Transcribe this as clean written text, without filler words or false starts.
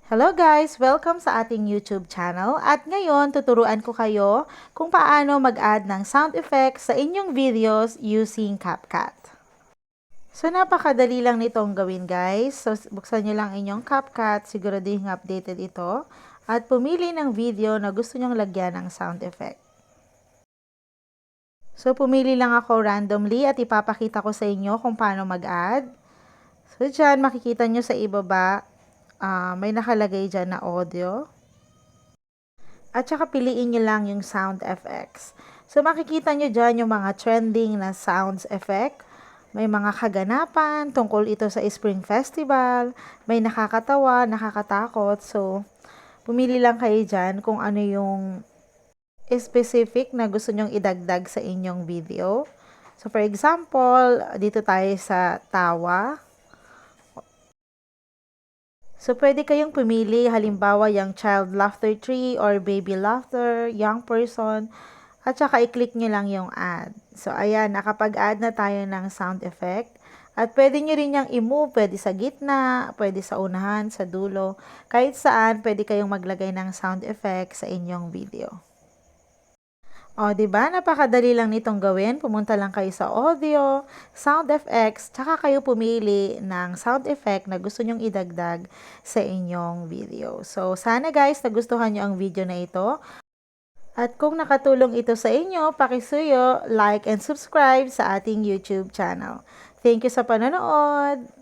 Hello guys! Welcome sa ating YouTube channel at ngayon tuturuan ko kayo kung paano mag-add ng sound effects sa inyong videos using CapCut. So napakadali lang nitong gawin guys. So buksan nyo lang inyong CapCut, siguraduhin updated ito at pumili ng video na gusto nyong lagyan ng sound effect. So pumili lang ako randomly at ipapakita ko sa inyo kung paano mag-add. So dyan makikita nyo sa ibaba, may nakalagay dyan na audio. At saka piliin nyo lang yung sound effects. So makikita nyo dyan yung mga trending na sounds effect. May mga kaganapan tungkol ito sa Spring Festival. May nakakatawa, nakakatakot. So pumili lang kayo dyan kung ano yung specific na gusto nyong idagdag sa inyong video. So for example, dito tayo sa tawa. So, pwede kayong pumili, halimbawa, yung child laughter tree or baby laughter, young person, at saka i-click nyo lang yung add. So, ayan, nakapag-add na tayo ng sound effect. At pwede nyo rin yung i-move, pwede sa gitna, pwede sa unahan, sa dulo. Kahit saan, pwede kayong maglagay ng sound effect sa inyong video. O, diba? Napakadali lang nitong gawin. Pumunta lang kayo sa audio, sound effects, tsaka kayo pumili ng sound effect na gusto nyong idagdag sa inyong video. So, sana guys, nagustuhan nyo ang video na ito. At kung nakatulong ito sa inyo, pakisuyo, like, and subscribe sa ating YouTube channel. Thank you sa panonood!